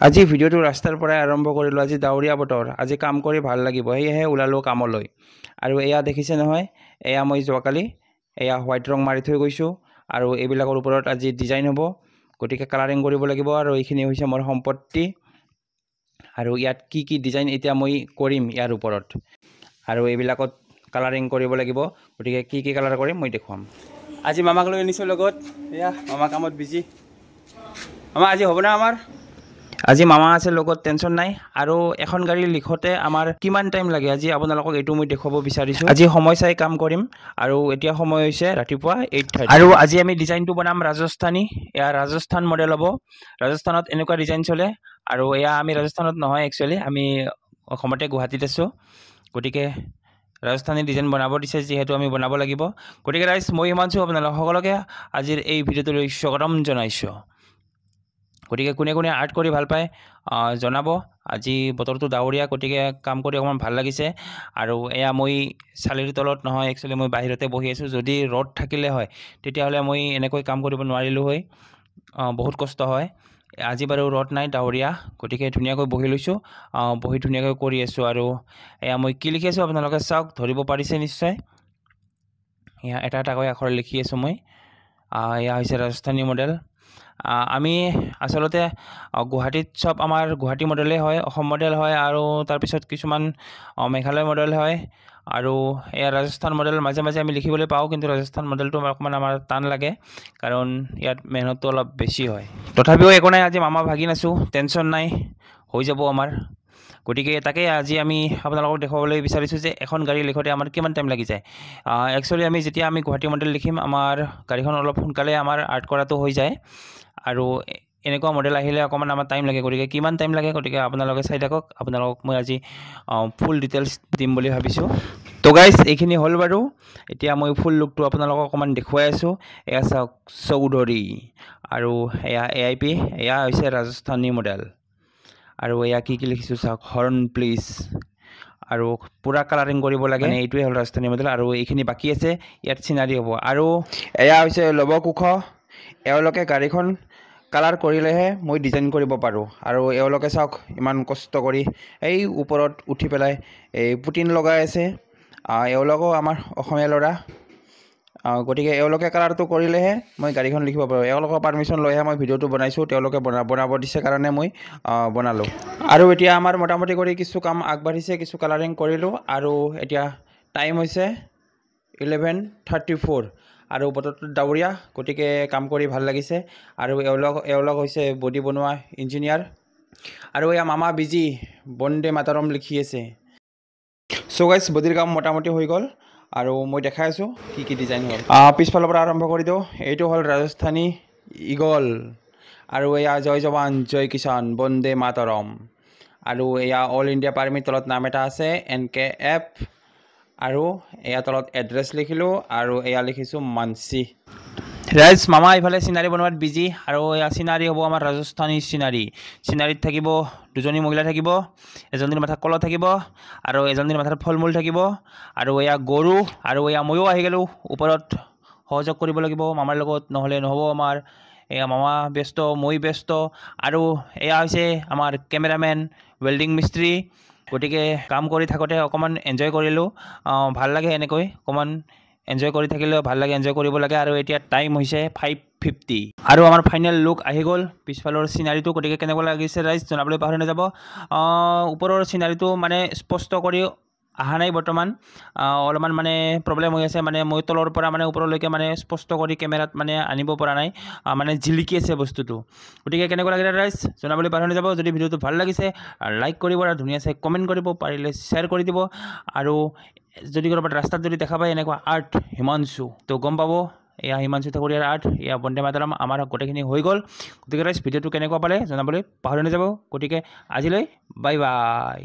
আজি ভিডিঅ'টো ৰাস্তাৰ পৰাই আৰম্ভ কৰিলোঁ। আজি ডাৱৰীয়া বতৰ, আজি কাম কৰি ভাল লাগিব, সেয়েহে ওলালোঁ কামলৈ। আৰু এয়া দেখিছে নহয়, এয়া মই যোৱাকালি এয়া হোৱাইট ৰং মাৰি থৈ গৈছোঁ আৰু এইবিলাকৰ ওপৰত আজি ডিজাইন হ'ব, গতিকে কালাৰিং কৰিব লাগিব। আৰু এইখিনি হৈছে মোৰ সম্পত্তি আৰু ইয়াত কি কি ডিজাইন এতিয়া মই কৰিম ইয়াৰ ওপৰত, আৰু এইবিলাকত কালাৰিং কৰিব লাগিব, গতিকে কি কি কালাৰ কৰিম মই দেখুৱাম। আজি মামাক লৈ আনিছোঁ লগত, এয়া মামা কামত বিজি। মামা আজি হ'ব না আমাৰ? আজি মামা আছে লগত, টেনশ্যন নাই। আৰু এখন গাড়ী লিখোঁতে আমাৰ কিমান টাইম লাগে আজি আপোনালোকক এইটো মই দেখুৱাব বিচাৰিছোঁ। আজি সময় চাই কাম কৰিম আৰু এতিয়া সময় হৈছে ৰাতিপুৱা 8:30। আৰু আজি আমি ডিজাইনটো বনাম ৰাজস্থানী, এয়া ৰাজস্থান মডেল হ'ব। ৰাজস্থানত এনেকুৱা ডিজাইন চলে, আৰু এয়া আমি ৰাজস্থানত নহয়, একচুৱেলি আমি অসমতে গুৱাহাটীত আছোঁ, গতিকে ৰাজস্থানী ডিজাইন বনাব দিছে যিহেতু আমি বনাব লাগিব। গতিকে ৰাইজ, মই হিমাংশু আপোনালোক সকলোকে আজিৰ এই ভিডিঅ'টোলৈ স্বাগতম জনাইছোঁ। গতিকে কোনে কোনে আৰ্ট কৰি ভাল পায় জনাব। আজি বতৰটো ডাৱৰীয়া, গতিকে কাম কৰি অকণমান ভাল লাগিছে। আৰু এয়া মই চালিৰ তলত নহয়, একচুৱেলি মই বাহিৰতে বহি আছোঁ। যদি ৰ'দ থাকিলে হয় তেতিয়াহ'লে মই এনেকৈ কাম কৰিব নোৱাৰিলোঁ হয়, বহুত কষ্ট হয়। আজি বাৰু ৰ'দ নাই, ডাৱৰীয়া, গতিকে ধুনীয়াকৈ বহি লৈছোঁ, বহি ধুনীয়াকৈ কৰি আছোঁ। আৰু এয়া মই কি লিখি আছোঁ আপোনালোকে চাওক, ধৰিব পাৰিছে নিশ্চয়। এয়া এটা এটাকৈ আখৰ লিখি আছোঁ মই। এয়া হৈছে ৰাজস্থানী মডেল। আমি আচলতে গুৱাহাটীত চব আমাৰ গুৱাহাটী মডেলেই হয়, অসম মডেল হয়, আৰু তাৰপিছত কিছুমান মেঘালয় মডেল হয়, আৰু এয়া ৰাজস্থান মডেল মাজে মাজে আমি লিখিবলৈ পাওঁ, কিন্তু ৰাজস্থান মডেলটো অকণমান আমাৰ টান লাগে, কাৰণ ইয়াত মেহনতটো অলপ বেছি হয়। তথাপিও একো নাই, আজি মামা ভাগিন আছোঁ, টেনশ্যন নাই, হৈ যাব আমাৰ। গতিকে তাকে আজি আমি আপোনালোকক দেখুৱাবলৈ বিচাৰিছোঁ যে এখন গাড়ী লিখোঁতে আমাৰ কিমান টাইম লাগি যায়। একচুৱেলি যেতিয়া আমি গুৱাহাটী মডেল লিখিম, আমাৰ গাড়ীখন অলপ সোনকালে আমাৰ আৰ্ট কৰাটো হৈ যায়, আৰু এনেকুৱা মডেল আহিলে অকণমান আমাৰ টাইম লাগে। গতিকে কিমান টাইম লাগে, গতিকে আপোনালোকে চাই থাকক। আপোনালোকক মই আজি ফুল ডিটেইলছ দিম বুলি ভাবিছোঁ। তো গাইজ, এইখিনি হ'ল বাৰু। এতিয়া মই ফুল লুকটো আপোনালোকক অকণমান দেখুৱাই আছোঁ। এয়া চাওক, চৌধুৰী, আৰু এয়া AIP, এয়া হৈছে ৰাজস্থানী মডেল। আৰু এয়া কি কি লিখিছোঁ চাওক, হৰ্ণ প্লিজ, আৰু পূৰা কালাৰিং কৰিব লাগে, মানে এইটোৱে হ'ল ৰাজস্থানী মডেল। আৰু এইখিনি বাকী আছে, ইয়াত চিনাৰী হ'ব। আৰু এয়া হৈছে লৱকুশ, এওঁলোকে গাড়ীখন কালাৰ কৰিলেহে মই ডিজাইন কৰিব পাৰোঁ। আৰু এওঁলোকে চাওক, ইমান কষ্ট কৰি এই ওপৰত উঠি পেলাই এই পুটিন লগাই আছে। এওঁলোকো আমাৰ অসমীয়া ল'ৰা, গতিকে এওঁলোকে কালাৰটো কৰিলেহে মই গাড়ীখন লিখিব পাৰোঁ। এওঁলোকৰ পাৰ্মিশ্যন লৈহে মই ভিডিঅ'টো বনাইছোঁ, তেওঁলোকে বনাব দিছে কাৰণে মই বনালোঁ। আৰু এতিয়া আমাৰ মোটামুটি কৰি কিছু কাম আগবাঢ়িছে, কিছু কালাৰিং কৰিলোঁ, আৰু এতিয়া টাইম হৈছে 11:34, আৰু বতৰটো ডাৱৰীয়া, গতিকে কাম কৰি ভাল লাগিছে। আৰু এওঁলোক হৈছে বডি বনোৱা ইঞ্জিনিয়াৰ। আৰু এয়া মামা বিজি, বন্দে মাতৰম লিখি আছে। চ' গাইজ, বডিৰ কাম মোটামুটি হৈ গ'ল, আৰু মই দেখাই আছোঁ কি কি ডিজাইন হ'ল। পিছফালৰ পৰা আৰম্ভ কৰি দিওঁ। এইটো হ'ল ৰাজস্থানী ইগল, আৰু এয়া জয় জৱান জয় কিষাণ বন্দে মাতৰম, আৰু এয়া অল ইণ্ডিয়া পাৰ্মিৰ তলত নাম এটা আছে NKF, আৰু এয়া তলত এড্ৰেছ লিখিলোঁ, আৰু এয়া লিখিছোঁ মানসী। ৰাইজ, মামা এইফালে চিনাৰী বনোৱাত বিজি, আৰু এয়া চিনাৰী হ'ব আমাৰ ৰাজস্থানী চিনাৰী। চিনাৰীত থাকিব দুজনী মহিলা থাকিব, এজনীৰ মাথাত কলহ থাকিব, আৰু এজনীৰ মাথাত ফল মূল থাকিব, আৰু এয়া গৰু, আৰু এয়া ময়ো আহি গ'লোঁ ওপৰত সহযোগ কৰিব লাগিব মামাৰ লগত, নহ'লে নহ'ব আমাৰ। এয়া মামা ব্যস্ত, মই ব্যস্ত, আৰু এয়া হৈছে আমাৰ কেমেৰামেন, ৱেল্ডিং মিস্ত্ৰী। গতিকে কাম কৰি থাকোঁতে অকণমান এনজয় কৰিলোঁ, ভাল লাগে এনেকৈ অকণমান এনজয় কৰি থাকিলেও ভাল লাগে, এনজয় কৰিব লাগে। আৰু এতিয়া টাইম হৈছে 5:50, আৰু আমাৰ ফাইনেল লুক আহি গ'ল পিছফালৰ চিনাৰীটো। গতিকে কেনেকুৱা লাগিছে ৰাইজ জনাবলৈ পাহৰি নাযাব। ওপৰৰ চিনাৰীটো মানে স্পষ্ট কৰি অহা নাই বৰ্তমান, অলপমান মানে প্ৰব্লেম হৈ আছে, মানে মই তলৰ পৰা মানে ওপৰলৈকে মানে স্পষ্ট কৰি কেমেৰাত মানে আনিব পৰা নাই, মানে জিলিকি আছে বস্তুটো। গতিকে কেনেকুৱা লাগিলে ৰাইজ জনাবলৈ পাহৰি নাযাব। যদি ভিডিঅ'টো ভাল লাগিছে লাইক কৰিব, আৰু ধুনীয়া চাই কমেণ্ট কৰিব, পাৰিলে শ্বেয়াৰ কৰি দিব। আৰু যদি ক'ৰবাত ৰাস্তাত যদি দেখা পায় এনেকুৱা আৰ্ট হিমাংশু, তো গম পাব এয়া হিমাংশু ঠাকুৰীয়াৰ আৰ্ট, এয়া বন্দে মাতৰম। আমাৰ গোটেইখিনি হৈ গ'ল। গতিকে ৰাইজ, ভিডিঅ'টো কেনেকুৱা পালে জনাবলৈ পাহৰি নাযাব। গতিকে আজিলৈ বাই বাই।